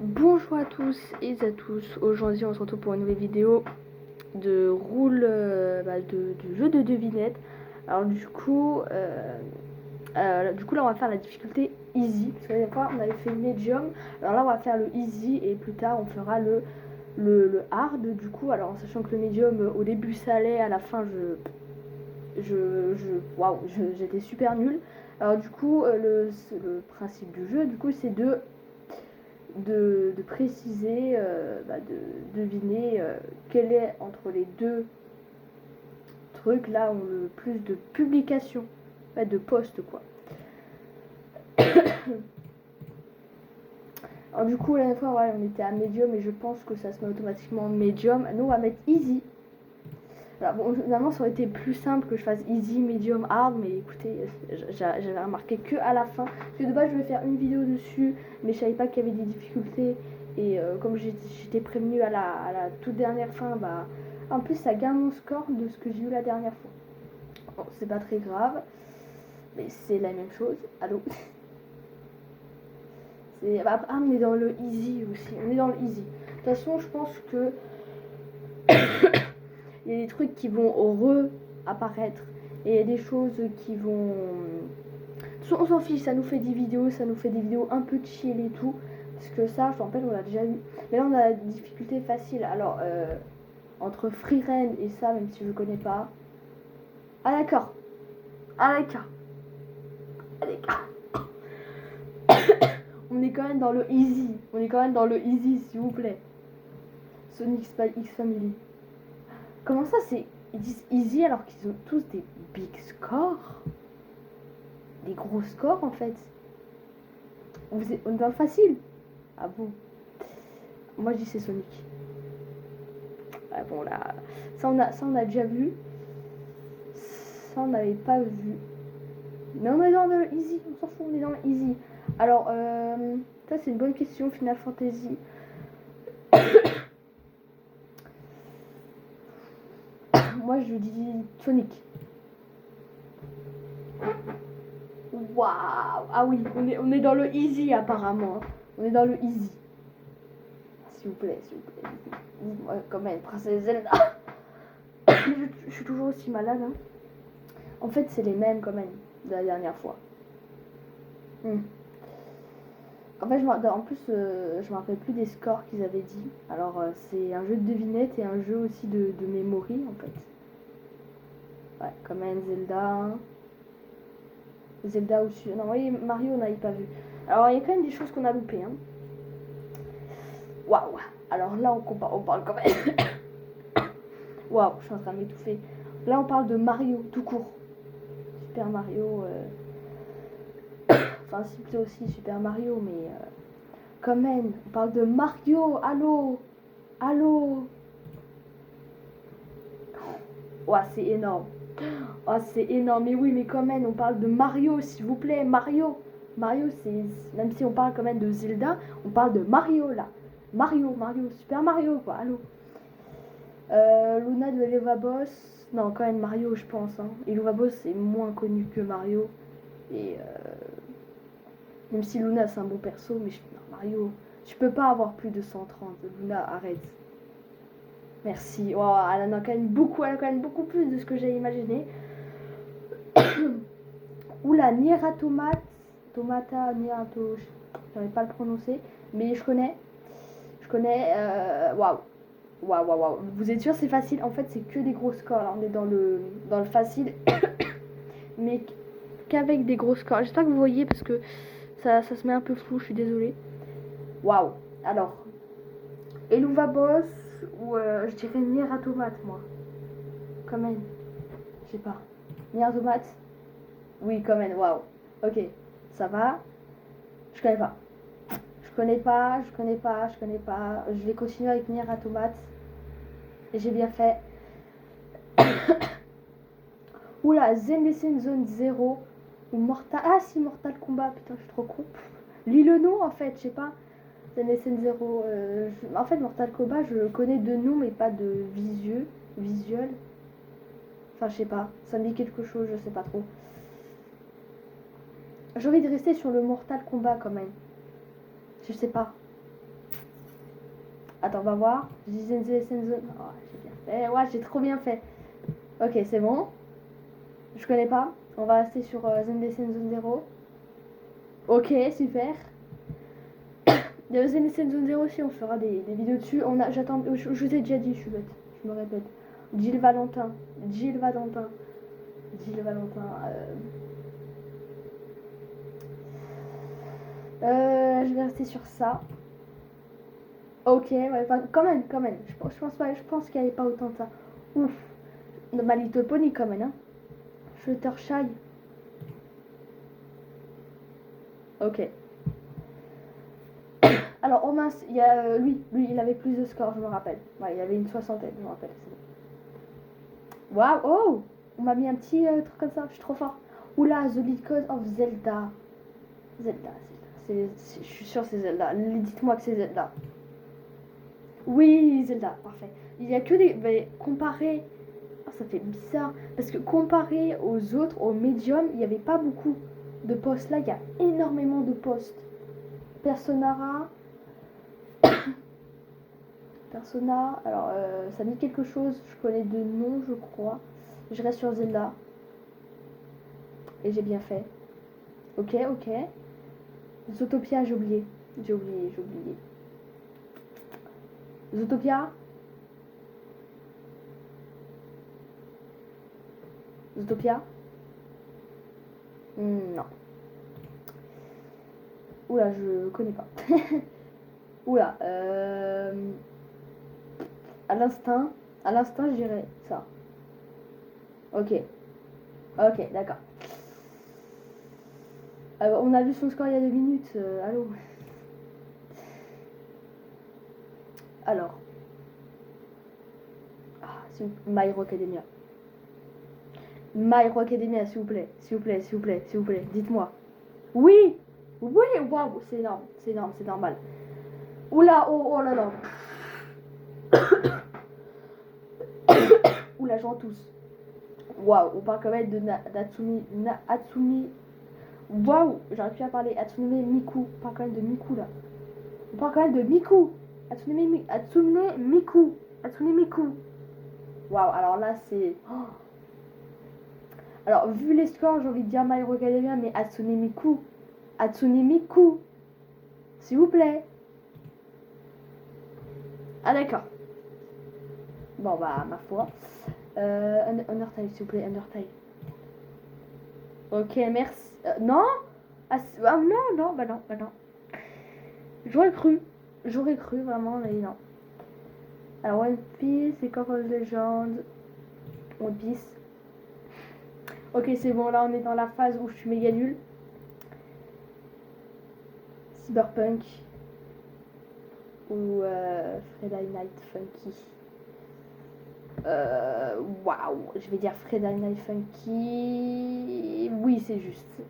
Bonjour à tous et à tous, aujourd'hui on se retrouve pour une nouvelle vidéo de du jeu de devinette. Alors du coup là on va faire la difficulté easy, parce que la dernière fois on avait fait medium, alors là on va faire le easy et plus tard on fera le hard du coup, alors en sachant que le medium au début ça allait, à la fin j'étais super nulle. Alors du coup le principe du jeu du coup c'est de préciser, de deviner quel est entre les deux trucs là ont le plus de publications, de posts quoi. Alors du coup la dernière fois on était à medium et je pense que ça se met automatiquement en medium. Nous on va mettre easy. Alors bon, normalement ça aurait été plus simple que je fasse easy, medium, hard, mais écoutez, j'avais remarqué que à la fin, parce que de base je voulais faire une vidéo dessus, mais je savais pas qu'il y avait des difficultés, et comme j'étais prévenue à la toute dernière fin, en plus ça gagne mon score de ce que j'ai eu la dernière fois. Bon, c'est pas très grave, mais c'est la même chose. Allô. On est dans le easy aussi, on est dans le easy. De toute façon je pense que il y a des trucs qui vont re-apparaître et il y a des choses qui vont... On s'en fiche, ça nous fait des vidéos, un peu chill et tout, parce que ça, je me rappelle, on l'a déjà eu. Mais là, on a la difficulté facile. Alors, entre Freeren et ça, même si je connais pas... Ah d'accord, ah d'accord, ah d'accord. On est quand même dans le easy, s'il vous plaît. Sonic Spy X Family. Comment ça, ils disent easy alors qu'ils ont tous des big scores, des gros scores en fait. On est dans le facile. Ah bon? Moi je dis c'est Sonic. Ah bon là, ça on a déjà vu. Ça on n'avait pas vu. Mais on est dans le easy, on s'en fout, on est dans le easy. Alors, ça c'est une bonne question, Final Fantasy. Moi je dis Sonic. Waouh! Ah oui, on est dans le easy apparemment. On est dans le easy. S'il vous plaît, s'il vous plaît. Dites-moi quand même, Princesse Zelda. je suis toujours aussi malade. Hein. En fait, c'est les mêmes quand même de la dernière fois. En fait, en plus, je me rappelle plus des scores qu'ils avaient dit. Alors, c'est un jeu de devinette et un jeu aussi de memory en fait. Ouais, comme un Zelda. Zelda aussi. Non, oui, Mario, on n'avait pas vu. Alors, il y a quand même des choses qu'on a loupées. Hein. Waouh! Alors là, on parle quand même. Waouh, je suis en train de m'étouffer. Là, on parle de Mario, tout court. Super Mario. Enfin, c'est aussi Super Mario, mais quand même, on parle de Mario. Allô? Allô? Ouah, c'est énorme. Oh, c'est énorme. Mais oui, mais quand même, on parle de Mario, s'il vous plaît. Mario. Mario, c'est... Même si on parle quand même de Zelda, on parle de Mario, là. Mario, Super Mario, quoi. Allô. Luna de Eleva Boss. Non, quand même Mario, je pense. Hein. Eleva Boss, c'est moins connu que Mario. Et même si Luna, c'est un bon perso, mais non, Mario, je peux pas avoir plus de 130. Luna, arrête. Merci. Oh, elle en a quand même beaucoup, plus de ce que j'ai imaginé. Oula, Nier Tomata, Nierato, je n'arrive pas à le prononcer, mais je connais. Waouh. Waouh. Vous êtes sûr c'est facile? En fait, c'est que des gros scores. Là, on est dans le facile, mais qu'avec des gros scores. J'espère que vous voyez parce que ça se met un peu flou. Je suis désolée. Waouh. Alors, Eluva Boss ou je dirais Nier Automate, moi. Quand même. Je sais pas. Nier Automate. Oui, quand même. Waouh. Ok. Ça va. Je connais pas. Je connais pas. Je vais continuer avec Nier Automate. Et j'ai bien fait. Oula, Zen Zone 0. Ou Mortal... Ah si, Mortal Kombat. Putain, je suis trop con. Lis le nom en fait, je sais pas. Zen 0. En fait, Mortal Kombat, je connais de nom, mais pas de visuel. Enfin, je sais pas. Ça me dit quelque chose, je sais pas trop. J'ai envie de rester sur le Mortal Kombat quand même. Je sais pas. Attends, on va voir. Je dis Zenze Senzo. Oh, j'ai bien fait. Ouais, j'ai trop bien fait. Ok, c'est bon. Je connais pas. On va rester sur Zenze Senzo 0. Ok, super. Il y a Zenze Senzo 0 aussi, on fera des vidéos dessus. J'attends, je vous ai déjà dit, je suis bête. Je me répète. Gilles Valentin. Gilles Valentin. Gilles Valentin. Je vais rester sur ça. Ok, ouais, enfin, quand même, quand même. Je pense qu'il n'y avait pas autant de ça. Ouf. Ma Little Pony quand même, hein. Fluttershy. Ok. Alors, oh mince, il y a lui, il avait plus de scores, je me rappelle. Ouais, il avait une soixantaine, je me rappelle. Waouh, oh, on m'a mis un petit truc comme ça, je suis trop fort. Oula, The Legend of Zelda. Zelda. Je suis sûre c'est Zelda. Dites-moi que c'est Zelda. Oui, Zelda, parfait. Il y a que des... Mais comparé... Oh, ça fait bizarre. Parce que comparé aux autres, aux médiums, il n'y avait pas beaucoup de postes. Là, il y a énormément de postes. Persona... Persona... Alors, ça dit quelque chose. Je connais de nom, je crois. Je reste sur Zelda. Et j'ai bien fait. Ok, ok. Zootopia, j'ai oublié. J'ai oublié. Zootopia. Zootopia. Non. Oula, je connais pas. Oula. À l'instinct, je dirais ça. Ok. Ok, d'accord. On a vu son score il y a 2 minutes. Allô. Alors. Ah, My Hero Academia. My Hero Academia, s'il vous plaît. S'il vous plaît, s'il vous plaît, s'il vous plaît. Dites-moi. Oui. Oui, waouh, c'est énorme, c'est normal. Oula, oh là là. Oula, j'en tousse. Waouh, on parle quand même de Hatsumi. Waouh, j'aurais pu à parler. Hatsune Miku. On parle quand même de Miku là. On parle quand même de Miku. Hatsune Miku. Hatsune Miku. Waouh, alors là c'est. Oh. Alors, vu les scores, j'ai envie de dire My Hero Academia, mais Hatsune Miku. Hatsune Miku. S'il vous plaît. Ah, d'accord. Bon, bah, ma foi. Undertale, s'il vous plaît, Undertale. Ok, merci. Non non, bah non. J'aurais cru, vraiment, mais non. Alors, One Piece, c'est League of Legends. One Piece. Ok, c'est bon, là, on est dans la phase où je suis méga nulle. Cyberpunk. Ou Friday Night Funky. Waouh, je vais dire Friday Night Funky. Oui, c'est juste.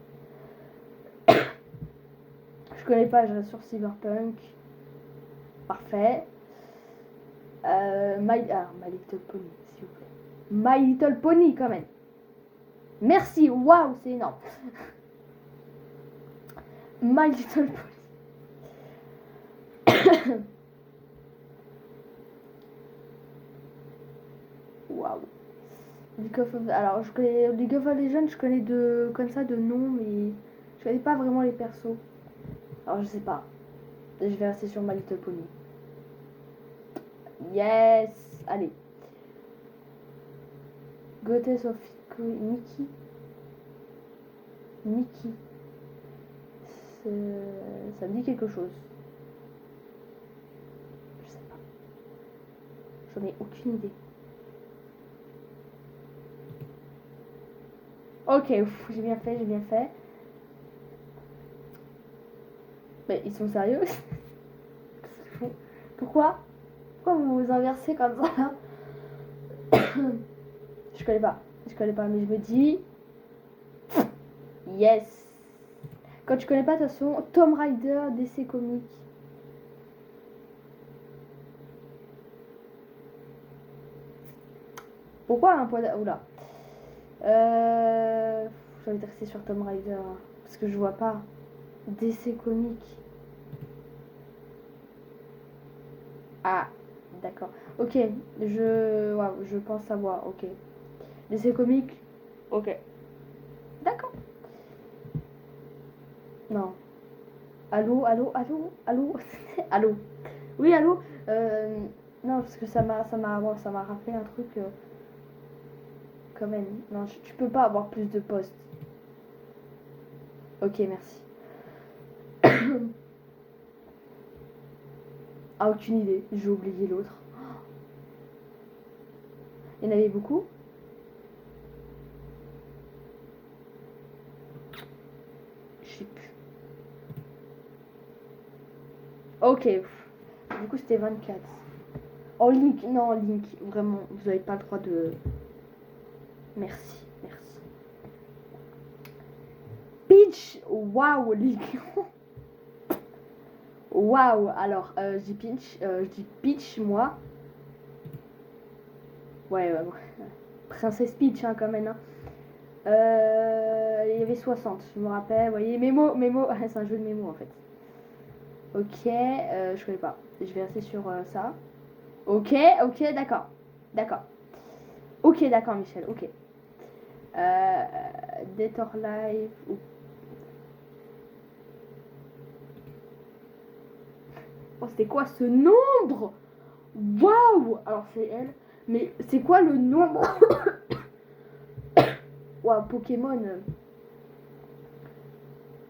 Je connais pas, je reste sur Cyberpunk. Parfait. My Little Pony, s'il vous plaît. My Little Pony, quand même. Merci, waouh, c'est énorme. My Little Pony. Waouh. Alors, je connais League of Legends, je connais comme ça de nom, mais je connais pas vraiment les persos. Alors, je sais pas. Je vais rester sur My Little Pony. Yes. Allez. Goddess of Mickey. Mickey. Ça me dit quelque chose. Je sais pas. J'en ai aucune idée. Ok, j'ai bien fait. Mais ils sont sérieux? Pourquoi vous vous inversez comme ça? Je connais pas, mais je me dis... Yes. Quand tu connais pas, de toute façon, Tomb Raider, DC Comics. Pourquoi un point... Oula. J'ai envie de rester sur Tomb Raider. Parce que je vois pas. DC Comics. Ah, d'accord. Ok, je pense savoir. Ok. L'essai comique. Ok. D'accord. Non. Allô, allô, allô, allô, allô. Oui, allô. Non, parce que ça m'a rappelé un truc quand même. Non, tu peux pas avoir plus de postes. Ok, merci. Ah, aucune idée. J'ai oublié l'autre. Il y en avait beaucoup. Je sais plus. Ok. Du coup, c'était 24. Oh, Link. Non, Link. Vraiment, vous n'avez pas le droit de... Merci, merci. Peach. Waouh, Link. Waouh. Alors, je dis Peach, moi. Ouais, Princesse Peach, hein, quand même. Hein. Il y avait 60, je me rappelle. Vous voyez, Mémo, c'est un jeu de mémo en fait. Ok, je connais pas. Je vais rester sur ça. Ok, ok, d'accord. D'accord. Ok, d'accord, Michel, ok. Euh, Dead or Live. Oh, c'est quoi ce nombre? Waouh! Alors, c'est elle. Mais c'est quoi le nombre? Waouh, Pokémon.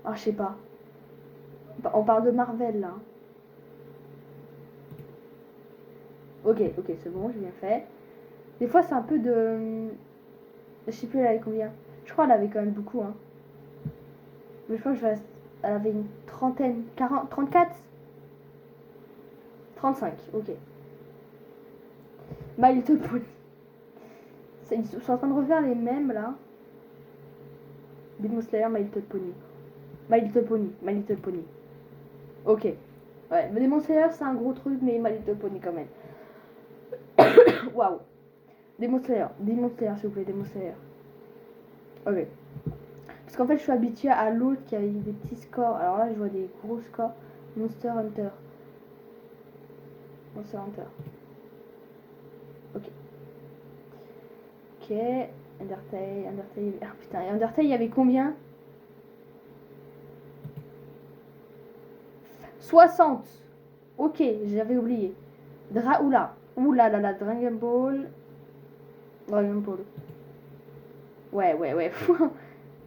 Ah, je sais pas. On parle de Marvel là. Ok, ok, c'est bon, j'ai bien fait. Des fois, c'est un peu de. Je sais plus, elle avait combien. Je crois qu'elle avait quand même beaucoup. Hein. Mais je crois que elle avait une trentaine. 40, 34, 35, ok. My Little Pony. Ils sont en train de refaire les mêmes là. Demon Slayer, My Little Pony. My Little Pony, My Little Pony. Ok. Ouais, mais Demon Slayer c'est un gros truc, mais My Little Pony quand même. Waouh. Demon Slayer s'il vous plaît, Demon Slayer. Ok. Parce qu'en fait, je suis habituée à l'autre qui a des petits scores. Alors là, je vois des gros scores. Monster Hunter. Monster Hunter. Ok. Ok. Undertale. Ah putain, et Undertale, il y avait combien? 60. Ok, j'avais oublié. Oula. Oula là là, Dragon Ball. Dragon Ball. Ouais, ouais, ouais.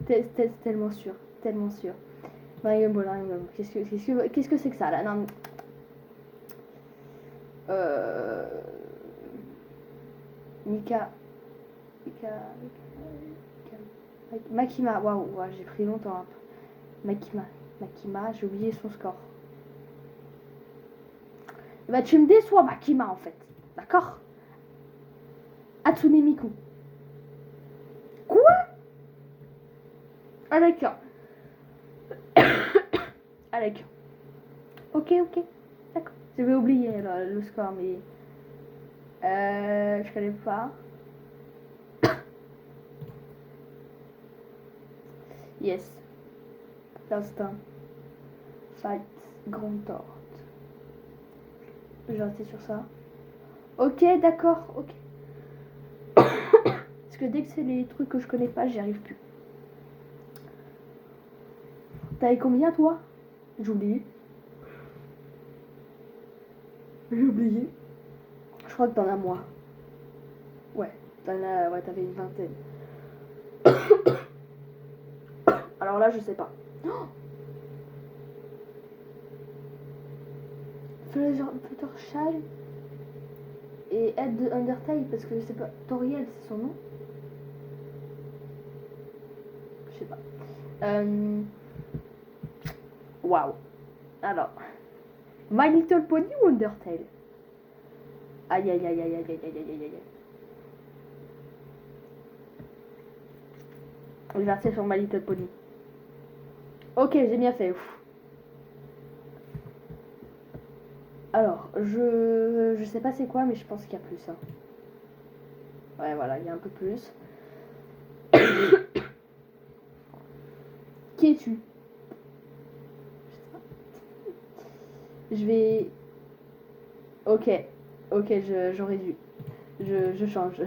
T'es tellement sûr. Tellement sûr. Dragon Ball, Dragon Ball. Qu'est-ce que c'est que ça là? Non. Euh... Mika. Makima. Waouh, j'ai pris longtemps. Hein. Makima, j'ai oublié son score. Bah, tu me déçois, Makima, en fait. D'accord? Hatsune Miku. Quoi? Ah, d'accord. Ah, d'accord. Ok, ok. D'accord. J'avais oublié le score, mais. Je connais pas. Yes. L'instinct. Fight. Grand Tort. Je vais rester sur ça. Ok, d'accord. Ok. Parce que dès que c'est les trucs que je connais pas, j'y arrive plus. T'avais combien, toi? J'ai oublié. J'ai oublié. Je crois que t'en as moi. Ouais. Ouais, t'avais une vingtaine. Alors là, je sais pas. Oh, Fluttershy et Ed de Undertale, parce que c'est pas. Toriel, c'est son nom? Je sais pas. Waouh. Alors. My Little Pony ou Undertale? Aïe aïe aïe aïe aïe aïe aïe aïe aïe. Je vais rester sur My Little Pony. Ok, j'ai bien fait. Ouf. Alors, je sais pas c'est quoi, mais je pense qu'il y a plus. Hein. Ouais, voilà, il y a un peu plus. Qui es-tu? Je vais. Ok, ok, j'aurais dû. Je change.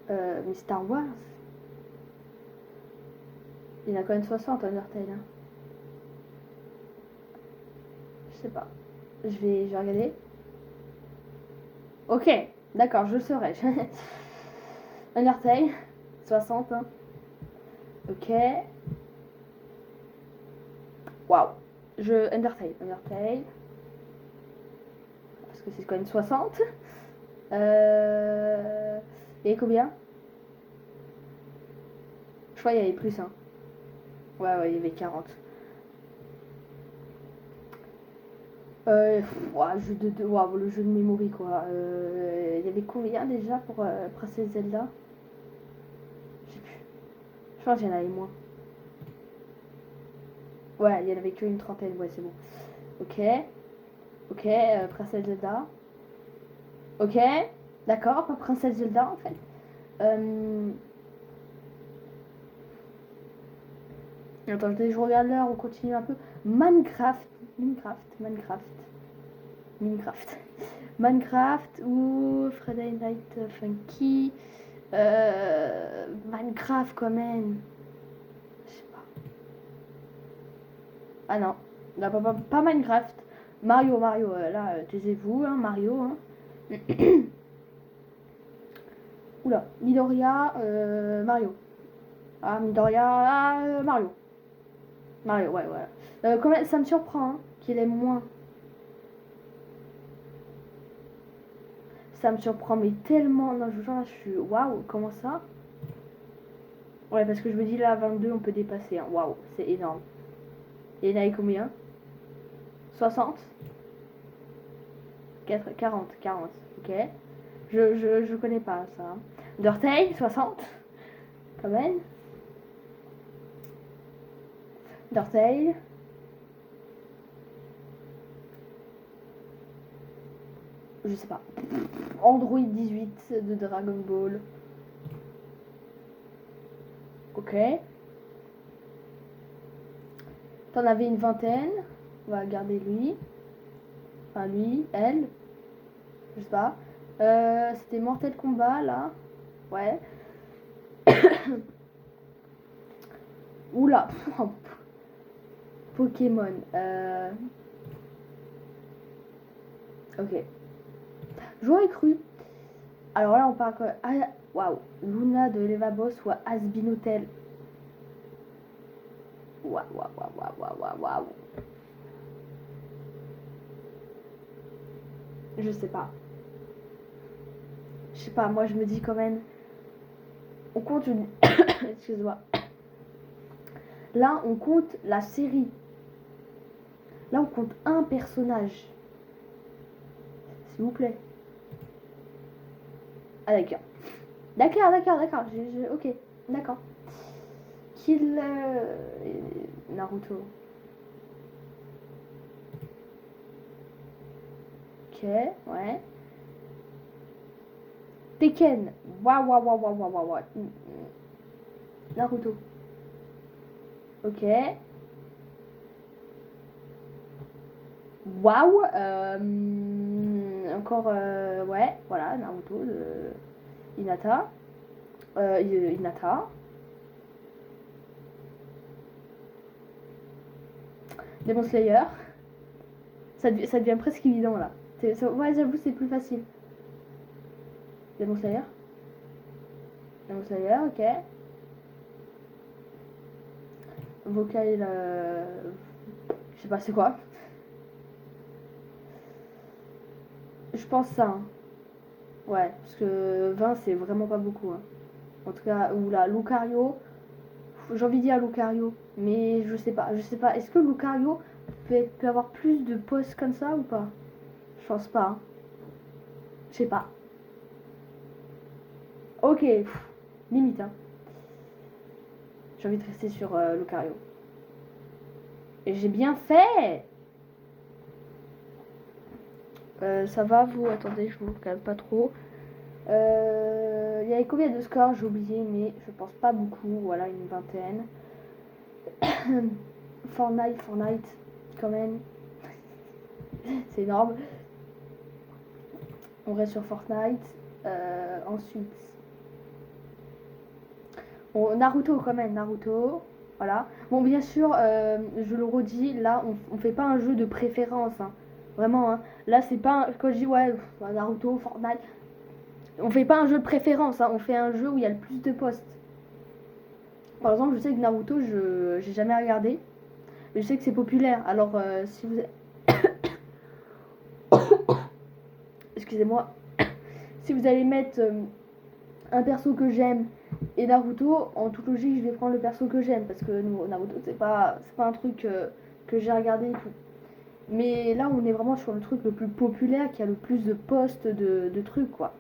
Mais Star Wars, il y en a quand même 60 Undertale. Hein. Je sais pas. Je vais regarder. Ok, d'accord, je le saurai. Undertale, 60. Hein. Ok. Waouh. Undertale. Parce que c'est quand même 60. Et combien? Je crois qu'il y avait plus. Hein. Ouais, il y avait 40. Waouh, le jeu de mémoire quoi. Il y avait combien déjà pour Princesse Zelda? Je sais plus. Je pense qu'il y en avait moins. Ouais, il y en avait qu'une trentaine, ouais, c'est bon. Ok. Ok, Princesse Zelda. Ok. D'accord, pas Princesse Zelda en fait. Attends, je regarde l'heure, on continue un peu. Minecraft. Minecraft. Minecraft. Minecraft ou Friday Night Funky. Minecraft quand même. Je sais pas. Ah non. Là, pas Minecraft. Mario, là, taisez-vous, hein, Mario. Hein. Oula, Midoriya, Mario. Ah, Midoriya, Mario. Mario, ouais, voilà. Ça me surprend hein, qu'il ait moins. Ça me surprend, mais tellement. Non, je vous jure, là, je suis. Waouh, comment ça? Ouais, parce que je me dis là, à 22, on peut dépasser. Hein. Waouh, c'est énorme. Et il y en avait combien? 60? 40, ok. Je connais pas ça. Undertale, 60, quand même. Undertale. Je sais pas. Android 18 de Dragon Ball. Ok. T'en avais une vingtaine. On va garder lui. Enfin, lui, elle. Je sais pas. C'était Mortal Kombat, là. Ouais. Oula. Pokémon. Ok. J'aurais cru. Alors là, on parle quoi? Ah, waouh. Luna de Levaboss ou Asbin Hotel. Waouh. Je sais pas. Je sais pas, moi je me dis quand même. On compte une. Excuse-moi. Là, on compte la série. Là, on compte un personnage. S'il vous plaît. Ah, d'accord. D'accord. Ok, d'accord. Kill. Naruto. Ok, ouais. Tekken. Waouh. Naruto. Ok. Waouh. Encore. Ouais, voilà, Naruto. Hinata. Hinata. Demon Slayer. Ça devient presque évident là. Ouais, j'avoue, c'est plus facile. Demon Slayer. Demon Slayer, ok. Vocal. Je sais pas, c'est quoi. Je pense ça. Hein. Ouais, parce que 20, c'est vraiment pas beaucoup. Hein. En tout cas, ou là, Lucario. J'ai envie de dire Lucario. Mais je sais pas. Est-ce que Lucario peut avoir plus de postes comme ça ou pas? Je pense pas. Hein. Je sais pas. Ok. Limite. Hein. J'ai envie de rester sur Lucario. Et j'ai bien fait. Ça va vous? Attendez, je vous calme pas trop. Il y avait combien de scores? J'ai oublié, mais je pense pas beaucoup. Voilà, une vingtaine. Fortnite, quand même. C'est énorme. On reste sur Fortnite. Ensuite, Naruto quand même, Naruto. Voilà. Bon, bien sûr, je le redis, là, on fait pas un jeu de préférence. Hein. Vraiment, hein. Là, c'est pas. Quand je dis, ouais, Naruto, Fortnite, on fait pas un jeu de préférence. Hein. On fait un jeu où il y a le plus de postes. Par exemple, je sais que Naruto, j'ai jamais regardé. Mais je sais que c'est populaire. Alors, si vous. Excusez-moi. Si vous allez mettre un perso que j'aime et Naruto, en toute logique, je vais prendre le perso que j'aime parce que Naruto, c'est pas un truc que j'ai regardé et tout. Mais là, on est vraiment sur le truc le plus populaire qui a le plus de postes de trucs, quoi.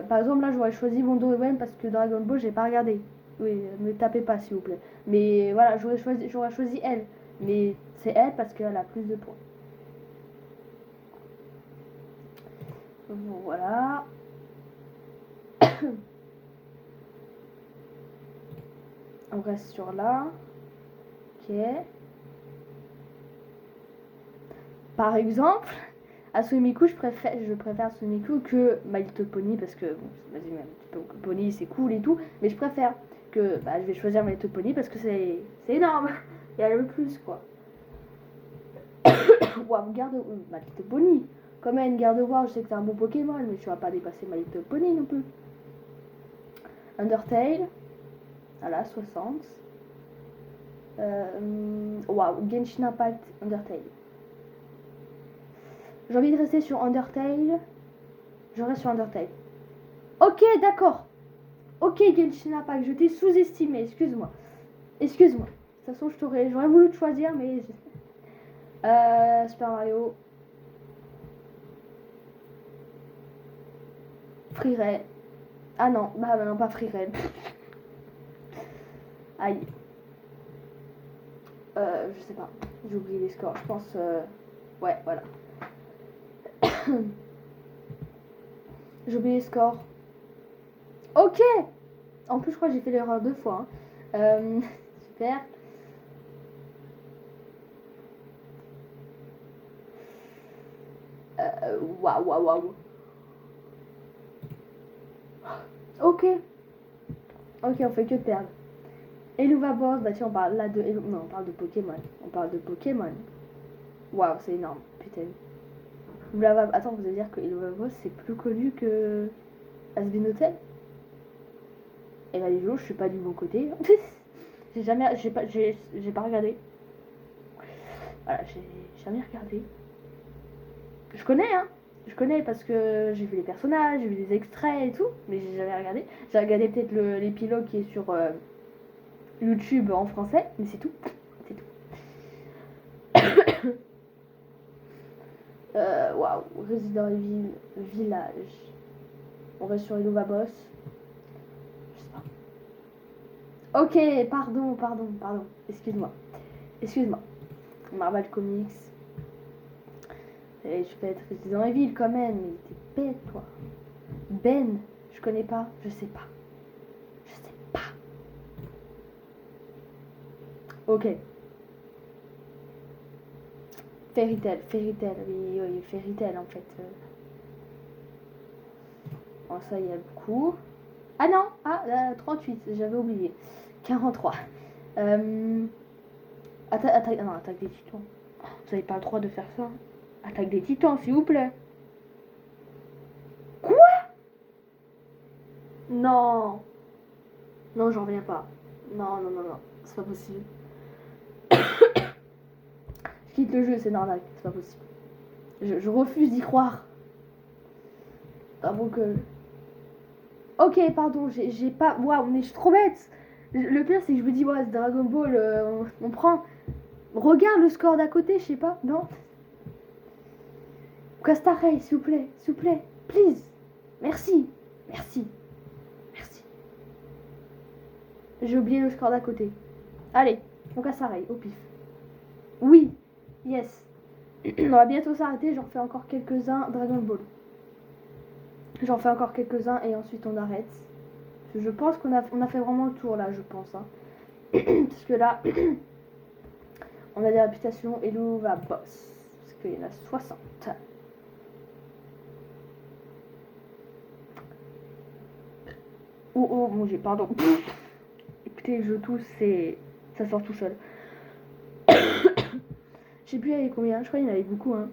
Par exemple, là, j'aurais choisi Wonder Woman parce que Dragon Ball, j'ai pas regardé. Oui, ne tapez pas, s'il vous plaît. Mais voilà, j'aurais choisi elle. Mais c'est elle parce qu'elle a plus de points. Voilà. On reste sur là. Ok. Par exemple, à Sumiku, je préfère Sumiku que My Little Pony parce que, bon, vas-y, My Little Pony c'est cool et tout, mais je préfère que, je vais choisir My Little Pony parce que c'est énorme. Il y a le plus, quoi. Waouh, My Little Pony. Comme une garde War, je sais que c'est un bon Pokémon, mais tu vas pas dépasser My Little Pony non plus. Undertale. Voilà, 60. Waouh, Genshin Impact, Undertale. J'ai envie de rester sur Undertale. Je reste sur Undertale. Ok, d'accord. Ok, Genshin Impact, je t'ai sous-estimé. Excuse-moi. Excuse-moi. De toute façon, j'aurais voulu te choisir, mais... Super Mario. Freeride. Ah non, bah non, pas Freeride. Aïe. Je sais pas. J'ai oublié les scores. Je pense... Ouais, voilà. J'ai oublié les scores. Ok. En plus, je crois que j'ai fait l'erreur 2 fois. Hein. Super. Waouh, waouh, waouh. Ok. Ok, on fait que de perdre. Eluva Boss, bah si on parle là de... Non, on parle de Pokémon. On parle de Pokémon. Waouh, c'est énorme, putain. Attends, vous allez dire que Eluva Boss c'est plus connu que Asbin Hotel? Et bah les jours, je suis pas du bon côté. J'ai pas regardé. Voilà, j'ai jamais regardé. Je connais, hein. Je connais parce que j'ai vu les personnages, j'ai vu des extraits et tout, mais j'ai jamais regardé. J'ai regardé peut-être l'épilogue qui est sur YouTube en français, mais c'est tout. C'est tout. Waouh, Resident Evil Village. On reste sur Eluva Boss. Je sais pas. Ok, pardon. Excuse-moi. Marvel Comics. Et je peux être Resident Evil quand même, mais t'es bête, toi. Ben, je connais pas, je sais pas. Ok. Fairy Tail, oui, Fairy Tail en fait. Bon, ça, il y a beaucoup. Ah non, 38, j'avais oublié. 43. Non, attaque des titans. Vous n'avez pas le droit de faire ça. Attaque des titans, s'il vous plaît. Quoi? Non. Non, j'en reviens pas. Non. C'est pas possible. Je quitte le jeu, c'est normal. C'est pas possible. Je refuse d'y croire. Ah bon que... Ok, pardon, j'ai pas... Waouh, mais je suis trop bête. Le pire, c'est que je me dis, ouais, c'est Dragon Ball, on prend... Regarde le score d'à côté, je sais pas. Non. Castaray, s'il vous plaît. Please. Merci. J'ai oublié le score d'à côté. Allez, on Castaray, au pif. Oui. Yes. On va bientôt s'arrêter, j'en fais encore quelques-uns. Dragon Ball. J'en fais encore quelques-uns et ensuite on arrête. Je pense qu'on a fait vraiment le tour là, je pense. Hein. Parce que là, on a des réputations. Hello va boss. Parce qu'il y en a 60. Oh mon dieu, pardon. Écoutez, je tousse, ça sort tout seul. Je sais plus il y avait combien, je crois qu'il y en avait beaucoup. Hein.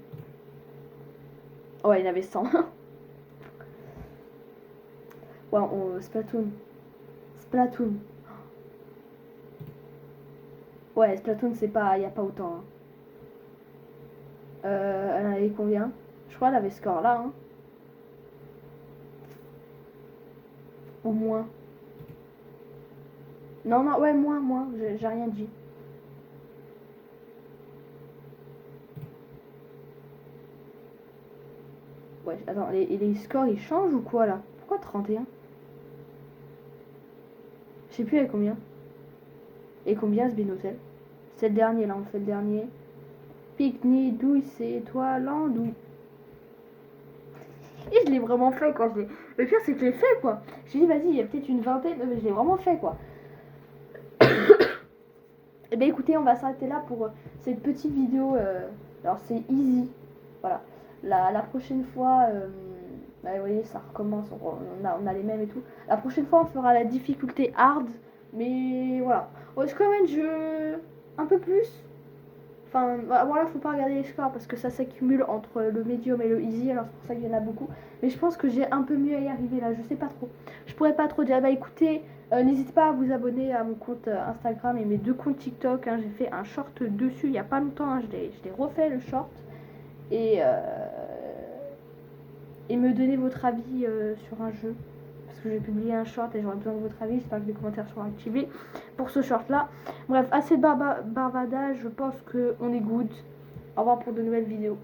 Oh, ouais, il y en avait 100. Ouais, Splatoon. Splatoon. Ouais, Splatoon, c'est pas. Il n'y a pas autant. Hein. Elle en avait combien? Je crois qu'elle avait score là. Hein. Ou moins. Non, non, ouais, moins. J'ai rien dit. Ouais, attends, les scores ils changent ou quoi là? Pourquoi 31? Je sais plus avec combien. Et combien ce Binotel? C'est le dernier là, on fait le dernier. Pique-nique, douille, c'est toi, l'andouille. Et je l'ai vraiment fait quand je l'ai. Le pire c'est que je l'ai fait quoi. J'ai dit vas-y, il y a peut-être une vingtaine, mais je l'ai vraiment fait quoi. Et ben écoutez, on va s'arrêter là pour cette petite vidéo. Alors c'est easy. Voilà. La prochaine fois, bah, vous voyez, ça recommence. On a les mêmes et tout. La prochaine fois, on fera la difficulté hard. Mais voilà. Ouais, c'est quand même un jeu un peu plus. Enfin, voilà, faut pas regarder les scores parce que ça s'accumule entre le medium et le easy. Alors c'est pour ça qu'il y en a beaucoup. Mais je pense que j'ai un peu mieux à y arriver là. Je sais pas trop. Je pourrais pas trop dire. Bah écoutez. N'hésitez pas à vous abonner à mon compte Instagram et mes 2 comptes TikTok. Hein. J'ai fait un short dessus il n'y a pas longtemps. Hein. Je l'ai refait le short. Et me donner votre avis sur un jeu. Parce que j'ai publié un short et j'aurais besoin de votre avis. J'espère que les commentaires seront activés pour ce short là. Bref, assez de barbadage. Je pense qu'on est good. Au revoir pour de nouvelles vidéos.